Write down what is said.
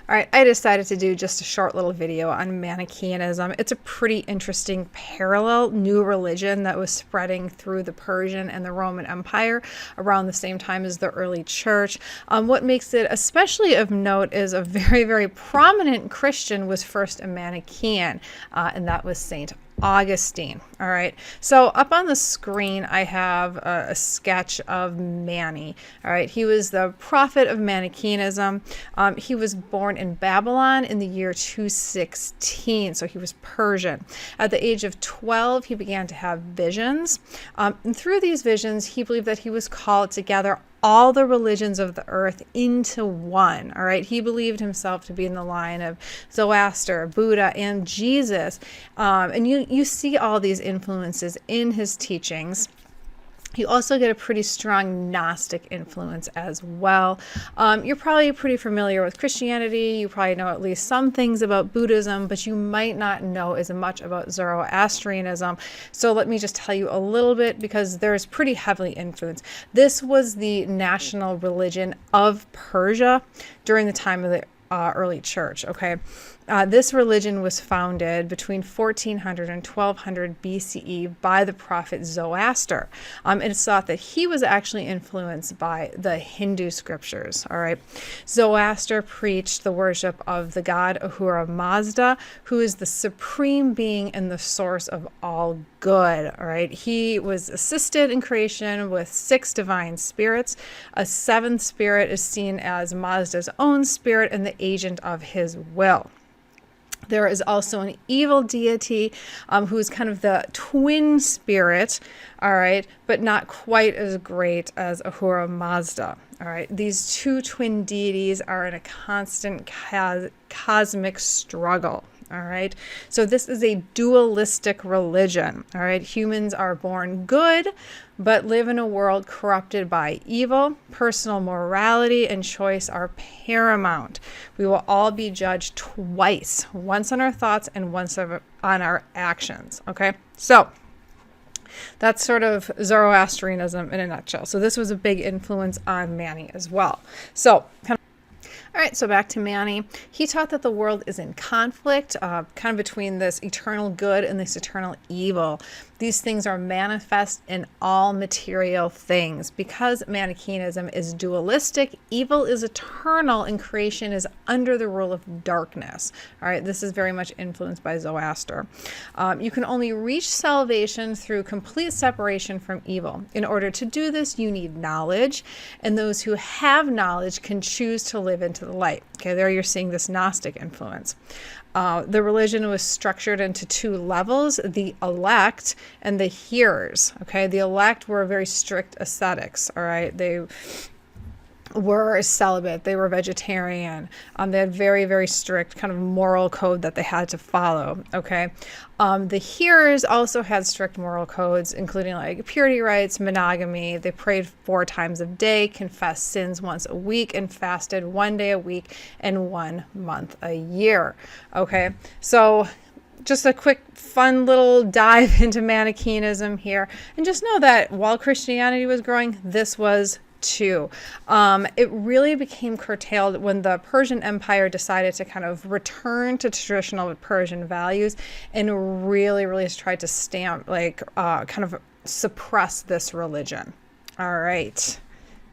All right, I decided to do just a short little video on Manicheanism. It's a pretty interesting parallel new religion that was spreading through the Persian and the Roman Empire around the same time as the early church. What makes it especially of note is a very, very prominent Christian was first a Manichean, and that was Saint Augustine. All right, so up on the screen I have a sketch of Mani. All right, he was the prophet of Manicheanism. He was born in Babylon in the year 216, so he was Persian. At the age of 12, he began to have visions, and through these visions he believed that he was called to gather all the religions of the earth into one. All right, he believed himself to be in the line of Zoroaster, Buddha, and Jesus, and you see all these influences in his teachings. You also get a pretty strong Gnostic influence as well. You're probably pretty familiar with Christianity. You probably know at least some things about Buddhism, but you might not know as much about Zoroastrianism. So let me just tell you a little bit, because there's pretty heavily influenced. This was the national religion of Persia during the time of the early church. Okay, this religion was founded between 1400 and 1200 BCE by the prophet Zoroaster. It's thought that he was actually influenced by the Hindu scriptures. All right, Zoroaster preached the worship of the god Ahura Mazda, who is the supreme being and the source of all good. All right, he was assisted in creation with 6 divine spirits. A 7th spirit is seen as Mazda's own spirit and the agent of his will. There is also an evil deity who is kind of the twin spirit, all right, but not quite as great as Ahura Mazda. All right, these two twin deities are in a constant cosmic struggle. All right, so this is a dualistic religion. All right, humans are born good, but live in a world corrupted by evil. Personal morality and choice are paramount. We will all be judged twice, once on our thoughts and once on our actions. Okay, so that's sort of Zoroastrianism in a nutshell. So this was a big influence on Mani as well. So all right, so back to Mani. He taught that the world is in conflict, kind of between this eternal good and this eternal evil. These things are manifest in all material things. Because Manicheanism is dualistic, evil is eternal and creation is under the rule of darkness. All right, this is very much influenced by Zoroaster. You can only reach salvation through complete separation from evil. In order to do this, you need knowledge, and those who have knowledge can choose to live into the light. Okay, there you're seeing this Gnostic influence. The religion was structured into 2 levels, the elect and the hearers. Okay, the elect were very strict ascetics. All right, they were celibate, they were vegetarian, they had very, very strict kind of moral code that they had to follow. Okay, the hearers also had strict moral codes, including like purity rites, monogamy. They prayed 4 times a day, confessed sins once a week, and fasted 1 day a week and 1 month a year. Okay, so just a quick fun little dive into Manicheanism here, and just know that while Christianity was growing, this was too. It really became curtailed when the Persian Empire decided to kind of return to traditional Persian values and really tried to stamp, kind of suppress this religion. All right.